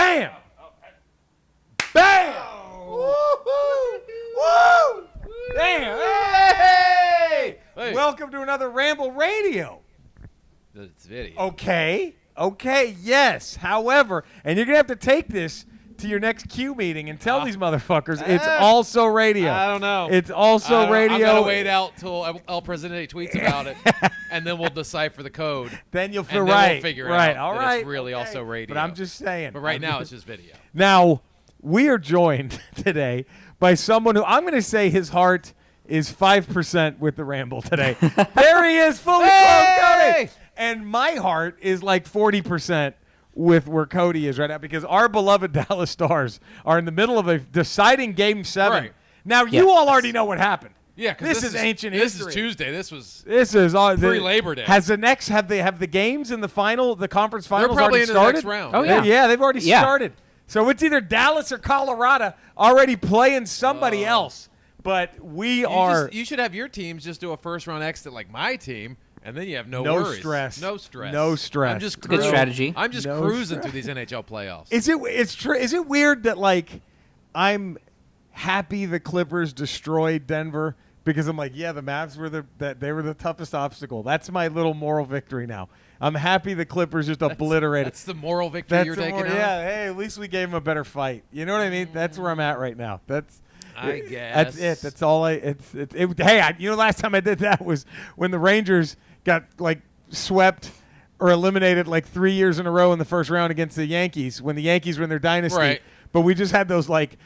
Bam! Bam! Woo-hoo! Woo! Damn! Hey! Welcome to another Ramble Radio. It's video. Okay, yes. However, and you're going to have to take this to your next Q meeting and tell these motherfuckers it's also radio. I don't know. It's also radio. I'm going to wait out till El Presidente tweets about it, and then we'll decipher the code. Then you'll feel and then right. We'll figure right. out All that right. it's really also radio. But I'm just saying. But right now it's just video. Now, we are joined today by someone who I'm going to say his heart is 5% with the Ramble today. There he is, fully clothed Cody. And my heart is like 40% with where Cody is right now because our beloved Dallas Stars are in the middle of a deciding Game 7. Right. Now, you all already know what happened. Yeah, this is ancient history. This is Tuesday. This is pre-Labor Day. Have the games in the conference finals They're probably already in started? the next round. Oh, yeah. Yeah, they've already started. So it's either Dallas or Colorado already playing somebody else. But you should have your teams just do a first-round exit like my team, and then you have no worries. No stress. I'm just good strategy. I'm just cruising through these NHL playoffs. Is it weird that like I'm happy the Clippers destroyed Denver because I'm like, yeah, the Mavs were they were the toughest obstacle. That's my little moral victory now. I'm happy the Clippers just obliterated. That's the moral victory you're taking out? Yeah, hey, at least we gave them a better fight. You know what I mean? That's where I'm at right now. I guess. That's it. That's all hey, last time I did that was when the Rangers got like swept or eliminated like 3 years in a row in the first round against the Yankees when the Yankees were in their dynasty. Right. But we just had those like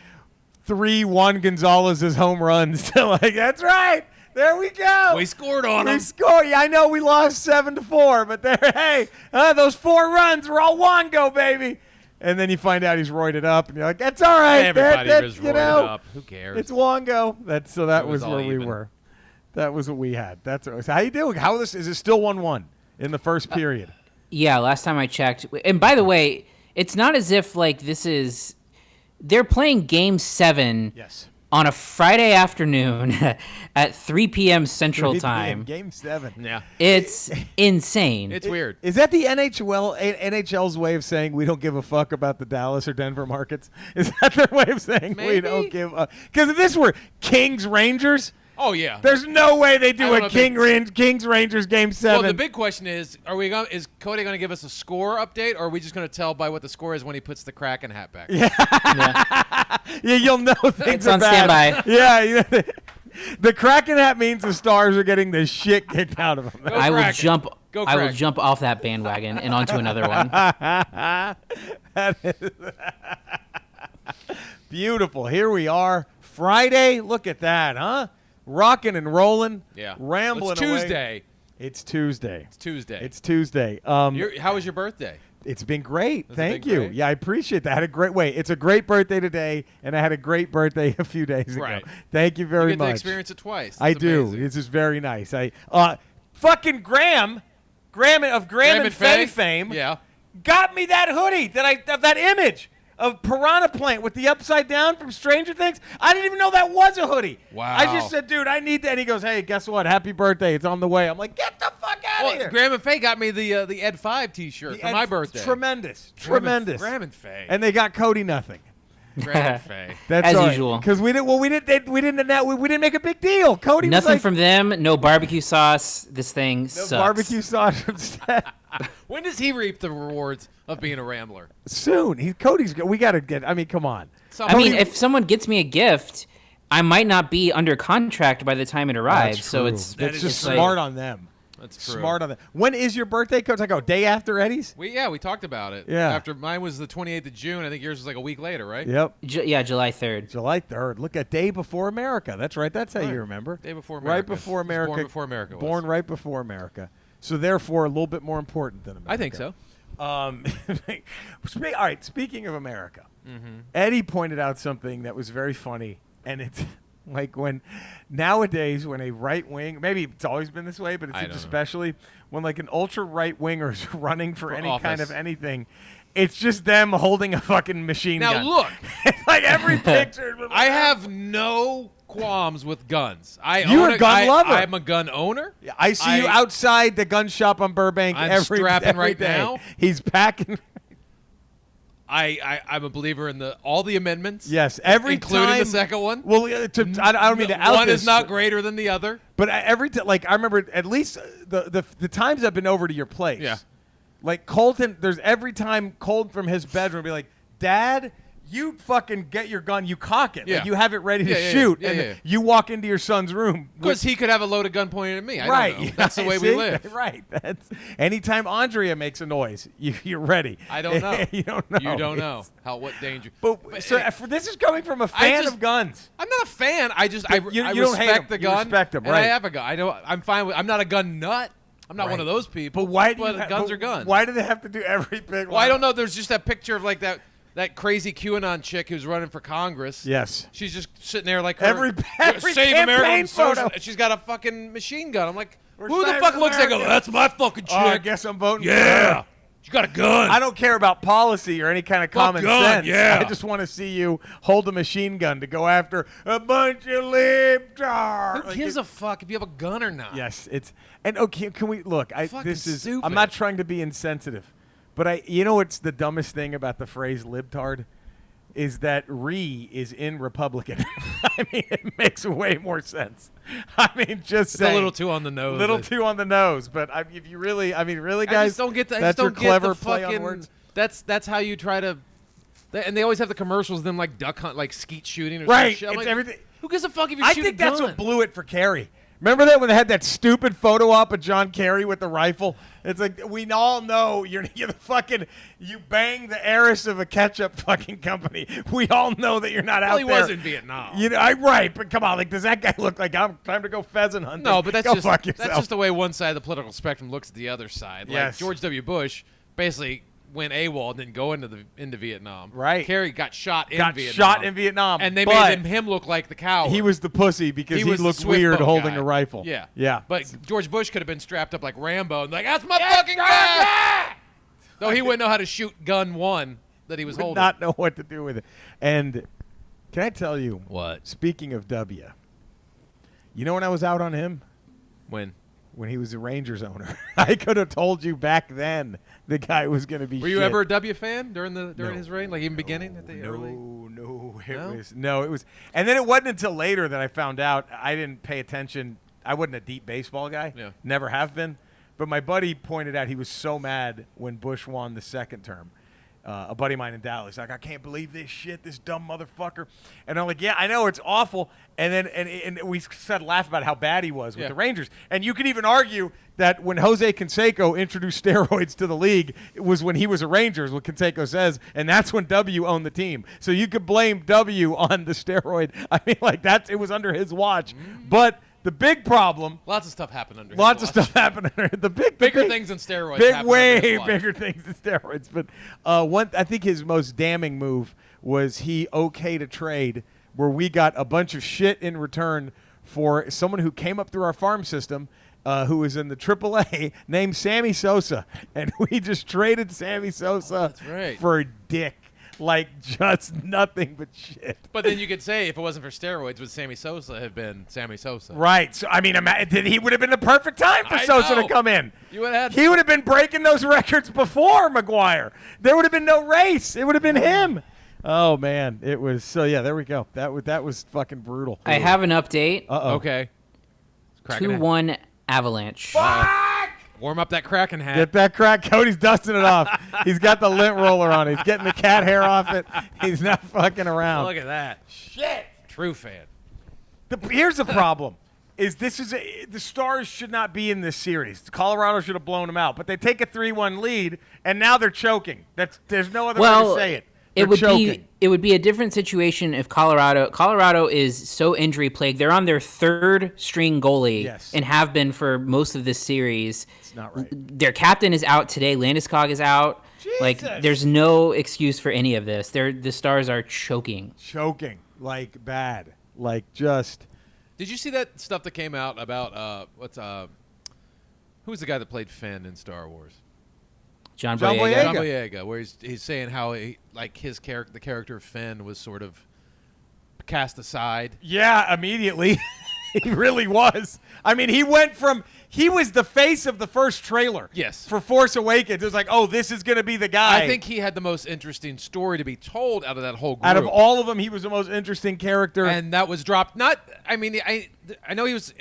3 Juan Gonzalez's home runs. Like, that's right. There we go. We scored on them. We scored. Yeah, I know we lost 7-4, but those 4 runs were all Wango, baby. And then you find out he's roided up, and you're like, "That's all right." Everybody was roided up. Who cares? It's Wango. That was where we were. That was what we had. So how you doing? Is it still 1-1 in the first period? Yeah, last time I checked. And by the way, it's not as if like they're playing Game 7. Yes. On a Friday afternoon at 3 p.m. Central Time. Game 7. Yeah. It's insane. It's weird. Is that the NHL's way of saying we don't give a fuck about the Dallas or Denver markets? Is that their way of saying we don't give a... Because if this were Kings-Rangers... Oh, yeah. There's no way they do a Kings-Rangers Game 7. Well, the big question is, is Cody going to give us a score update, or are we just going to tell by what the score is when he puts the Kraken hat back? Yeah, you'll know things it's on bad. Standby. Yeah, the Kraken hat means the Stars are getting the shit kicked out of them. I will jump off that bandwagon and onto another one. That is beautiful. Here we are. Friday. Look at that, huh? Rocking and rolling. Yeah. Rambling It's away. Tuesday. It's Tuesday. It's Tuesday. How was your birthday? It's been great. Thank been you. great? Yeah, I appreciate that. I had a great way. It's a great birthday today, and I had a great birthday a few days ago. Right. Thank you very You get much. to experience it twice. I It's do. amazing. This is very nice. Fucking Graham and Faye fame, Yeah. got me that hoodie that image of Piranha Plant with the upside down from Stranger Things. I didn't even know that was a hoodie. Wow. I just said, dude, I need that. And he goes, hey, guess what? Happy birthday. It's on the way. I'm like, get the fuck out of here. Graham and Faye got me the Ed 5 T-shirt for my birthday. Tremendous. Graham and Faye. And they got Cody nothing. Graham and Faye. That's as usual. Because we didn't make a big deal. Cody Nothing was like, from them. No barbecue sauce. This thing sucks. Barbecue sauce instead. When does he reap the rewards of being a Rambler? Soon. We got to get. I mean, come on. If someone gets me a gift, I might not be under contract by the time it arrives. That's so true. it's That's just like, smart on them. That's true. Smart on them. When is your birthday, Coach? I go day after Eddie's. We talked about it. Yeah. After mine was the 28th of June. I think yours was like a week later, right? Yep. July 3rd. July 3rd. Look at day before America. That's right. That's how you remember. Day before America. Right before America. Born before America. Born right before America. So therefore, a little bit more important than America. I think so. All right. Speaking of America, Eddie pointed out something that was very funny, and it's like when nowadays when a right wing, maybe it's always been this way, but it's especially when like an ultra right winger is running for any office. kind of anything. It's just them holding a fucking machine gun. Now look, it's like every picture. I have no qualms with guns. You're a gun lover. I'm a gun owner. I see you outside the gun shop on Burbank I'm every strapping every right day. now. He's packing. I'm a believer in all the amendments. Yes, every including time, the second one. Well, I don't mean to out one this, is not greater than the other. But every time, like I remember, at least the times I've been over to your place. Yeah. Like Colton, there's every time Colton from his bedroom be like, Dad, you fucking get your gun, you cock it, Yeah. like you have it ready to Yeah, shoot, yeah, and yeah. you walk into your son's room Because he could have a loaded gun pointed at me. I right. don't know. That's the way we See? live. Right. That's anytime Andrea makes a noise, you're ready. I don't know. You don't know. You don't know what danger. But so this is coming from a fan of guns. I'm not a fan. I You don't hate respect 'em. the You gun. respect 'em, and right. I have a gun. I'm fine with. I'm not a gun nut. I'm not one of those people. But why? Guns are guns. Why do they have to do every big? Well, I don't know. There's just that picture of like that crazy QAnon chick who's running for Congress. Yes. She's just sitting there like her, Every Save campaign American photo. Social. She's got a fucking machine gun. I'm like, Or who the Save fuck looks like? America. That's my fucking chick. Oh, I guess I'm voting. Yeah. For her. She got a gun. I don't care about policy or any kind of common gun, sense. yeah. I just want to see you hold a machine gun to go after a bunch of libtards. Who gives a fuck if you have a gun or not? Yes, it's and okay. Can we look? Fucking This is. stupid. I'm not trying to be insensitive, but you know what's the dumbest thing about the phrase libtard is that "re" is in Republican. I mean, it makes way more sense. I mean, just It's saying, a little too on the nose. little too on the nose. But if you really, really, guys, I just don't get that. That's I your just don't clever get the play fucking, on words. That's how you try to. And they always have the commercials of them like duck hunt, like skeet shooting or Right, some shit. I'm it's like, everything. Who gives a fuck if you I shoot think a gun? that's what blew it for Kerry. Remember that when they had that stupid photo op of John Kerry with the rifle? It's like we all know you're the fucking you bang the heiress of a ketchup fucking company. We all know that you're not Well, out he there. was in Vietnam. You know, right? But come on, like, does that guy look like I'm time to go pheasant hunting? No, but that's go just fuck yourself. that's just the way one side of the political spectrum looks at the other side. Like Yes. George W. Bush basically went AWOL and didn't go into Vietnam. Right. Kerry got shot in got Vietnam. shot in Vietnam, And they but made him look like the coward. He was the pussy because he was the looked swift weird boat holding guy. a rifle. Yeah. Yeah. But George Bush could have been strapped up like Rambo and like, that's my fucking gun! Though he wouldn't know how to shoot gun one that he was would holding. not know what to do with it. And can I tell you, What? speaking of W, you know when I was out on him? When He was a Rangers owner. I could have told you back then the guy was going to be were you shit. ever a W fan during No. his reign, like even beginning at the No, early? it was. And then it wasn't until later that I found out. I didn't pay attention. I wasn't a deep baseball guy. Yeah. Never have been. But my buddy pointed out he was so mad when Bush won the second term. A buddy of mine in Dallas, like, I can't believe this shit, this dumb motherfucker. And I'm like, yeah, I know, it's awful. And then and we started laughing about how bad he was with Yeah. the Rangers. And you could even argue that when Jose Canseco introduced steroids to the league, it was when he was a Ranger, is what Canseco says, and that's when W owned the team. So you could blame W on the steroid. I mean, like, it was under his watch. But the big problem, Lots of stuff happened under. lots his of watch. stuff happened under the Bigger things than steroids. Big, happened under his way watch. bigger things than steroids. But I think his most damning move was he okayed a trade where we got a bunch of shit in return for someone who came up through our farm system, who was in the AAA, named Sammy Sosa, and we just traded Sammy Sosa that's right. for a dick. Like, just nothing but shit. But then you could say, if it wasn't for steroids, would Sammy Sosa have been Sammy Sosa? Right. So I mean, he would have been the perfect time for I Sosa know. to come in. You would have. He would have been breaking those records before McGuire. There would have been no race. It would have been him. Oh man, it was so. Yeah, there we go. That was fucking brutal. I have an update. Okay. 2-1 Avalanche. Fuck! Warm up that Kraken hat. Get that crack. Cody's dusting it off. He's got the lint roller on. He's getting the cat hair off it. He's not fucking around. Look at that. Shit. True fan. Here's the problem. The Stars should not be in this series. Colorado should have blown them out, but they take a 3-1 lead, and now they're choking. There's no other way to say it. They're choking. It would be a different situation if Colorado is so injury plagued. They're on their third string goalie Yes. and have been for most of this series. It's not right. Their captain is out today. Landeskog is out. Like, Jesus. there's no excuse for any of this. The Stars are choking. Choking like bad, like just. Did you see that stuff that came out about who's the guy that played Finn in Star Wars? John John Boyega. John Boyega, where he's saying how the character of Finn was sort of cast aside. Yeah, immediately. He really was. I mean, he was the face of the first trailer. Yes. For Force Awakens. It was like, oh, this is going to be the guy. I think he had the most interesting story to be told out of that whole group. Out of all of them, he was the most interesting character. And that was dropped. I know he was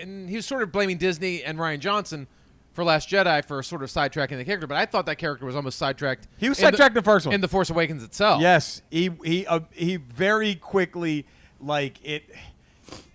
sort of blaming Disney and Rian Johnson for Last Jedi for sort of sidetracking the character, but I thought that character was almost sidetracked. He was sidetracked in the first one. In The Force Awakens itself. Yes. He very quickly, like, it...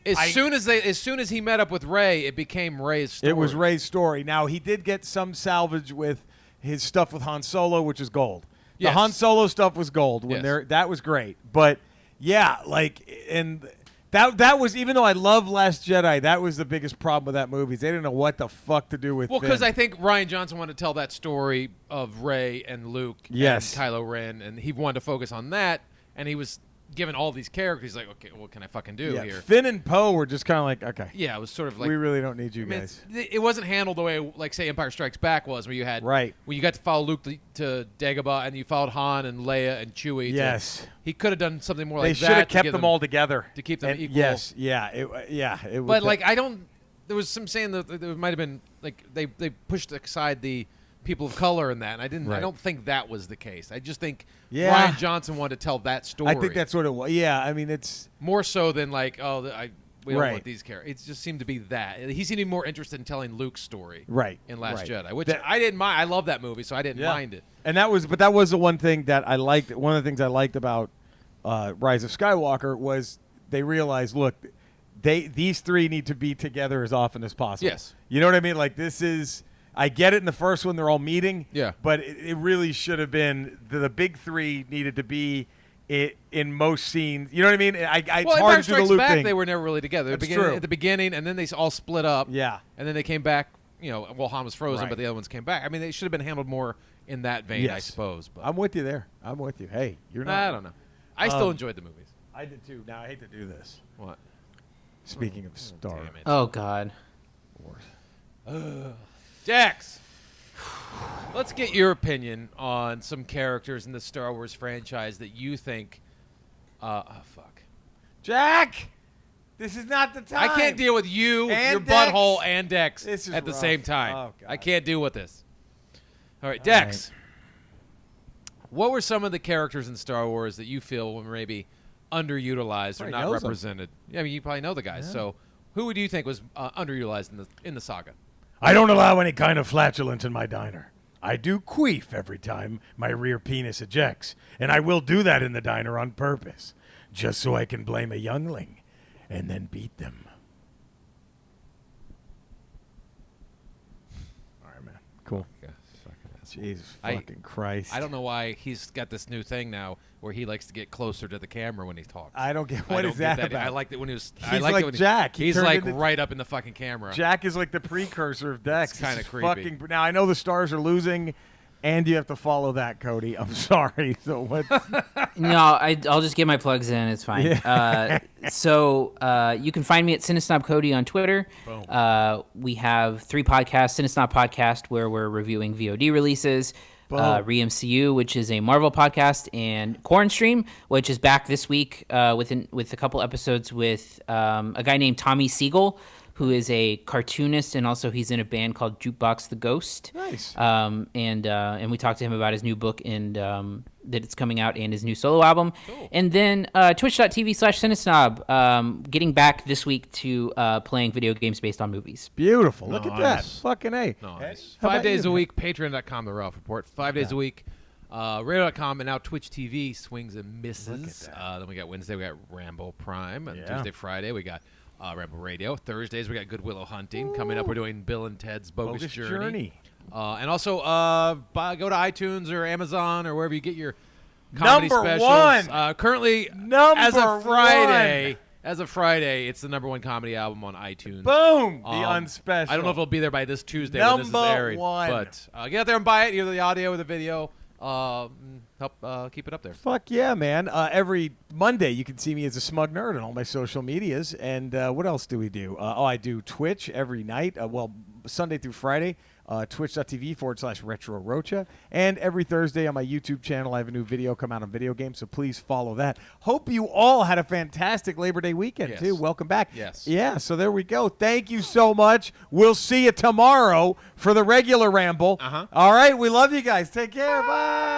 As soon as he met up with Rey, it became Rey's story. It was Rey's story. Now, he did get some salvage with his stuff with Han Solo, which is gold. Yes. The Han Solo stuff was gold. That was great. But, yeah, like, and that was, even though I love Last Jedi, that was the biggest problem with that movie. They didn't know what the fuck to do with Well, Finn. because I think Rian Johnson wanted to tell that story of Rey and Luke and Kylo Ren, and he wanted to focus on that, and he was given all these characters. He's like, okay, what can I fucking do here? Finn and Poe were just kind of like, okay. Yeah, it was sort of like... we really don't need you guys. It wasn't handled the way, like, say, Empire Strikes Back was, where you had... Right. Where you got to follow Luke to Dagobah, and you followed Han and Leia and Chewie. Yes. He could have done something more They like that. should have kept them all together. To keep them equal. Yes, yeah. It But, like, I don't... There was some saying that there might have been, like, they pushed aside the people of color in that, and I don't think that was the case. I just think Rian Johnson wanted to tell that story. I think that's what it was. Yeah, I mean, it's... more so than, like, we don't want these characters. It just seemed to be that. He seemed to be more interested in telling Luke's story in Last Jedi, which I didn't mind. I love that movie, so I didn't mind it. And that was the one thing that I liked. One of the things I liked about Rise of Skywalker was they realized, look, these three need to be together as often as possible. Yes. You know what I mean? Like, this is... I get it in the first one, they're all meeting. Yeah. But it really should have been... The big three needed to be in most scenes. You know what I mean? It's hard to do the Luke Back, thing. they were never really together. That's true. At the beginning, and then they all split up. Yeah. And then they came back. Han was frozen, but the other ones came back. I mean, they should have been handled more in that vein, I suppose. But I'm with you there. I'm with you. Hey, you're not... I don't know. I still enjoyed the movies. I did too. Now, I hate to do this. What? Speaking of Star damn it. Oh, God. Wars. Dex, let's get your opinion on some characters in the Star Wars franchise that you think... fuck. Jack! This is not the time. I can't deal with you, and your Dex. butthole, and Dex This is at the rough. same time. Oh, God. I can't deal with this. All right, Dex. What were some of the characters in Star Wars that you feel were maybe underutilized or not represented? Yeah, I mean, you probably know the guys. Yeah. So, who would you think was underutilized in the saga? I don't allow any kind of flatulence in my diner. I do queef every time my rear penis ejects, and I will do that in the diner on purpose, just so I can blame a youngling and then beat them. All right, man. Cool. Yeah, Jesus fucking Christ. I don't know why he's got this new thing now where he likes to get closer to the camera when he talks. I don't get what is that about. I liked it when he was. He's like Jack. He's like right up in the fucking camera. Jack is like the precursor of Dex. It's kind of creepy. Now I know the stars are losing, and you have to follow that, Cody. I'm sorry. So what? No, I'll just get my plugs in. It's fine. Yeah. So you can find me at Cinesnob Cody on Twitter. We have 3 podcasts: Cinesnob Podcast, where we're reviewing VOD releases. Re-MCU, which is a Marvel podcast, and Corn Stream, which is back this week with a couple episodes with a guy named Tommy Siegel, who is a cartoonist, and also he's in a band called Jukebox the Ghost. Nice. And we talked to him about his new book and that it's coming out, and his new solo album. Cool. And then twitch.tv/Cinesnob, getting back this week to playing video games based on movies. Beautiful. Look at that. Fucking A. Nice. 5 days a week, patreon.com, The Ralph Report. 5 days a week, radio.com, and now Twitch TV, Swings and Misses. Then we got Wednesday, we got Ramble Prime. And Tuesday, Friday, we got Ramble Radio. Thursdays, we got Good Willow Hunting. Coming up, we're doing Bill and Ted's Bogus Journey. And also, go to iTunes or Amazon or wherever you get your comedy specials. Currently, as of Friday, it's the #1 comedy album on iTunes. Boom! The Unspecial. I don't know if it'll be there by this Tuesday when this is airing. #1. But get out there and buy it, either the audio or the video. Help keep it up there. Fuck yeah, man. Every Monday you can see me as a smug nerd on all my social medias. And what else do we do? I do Twitch every night. Sunday through Friday. twitch.tv/Retro Rocha. And every Thursday on my YouTube channel, I have a new video come out on video games, so please follow that. Hope you all had a fantastic Labor Day weekend, too. Welcome back. Yes. Yeah, so there we go. Thank you so much. We'll see you tomorrow for the regular Ramble. All right, we love you guys. Take care. Bye.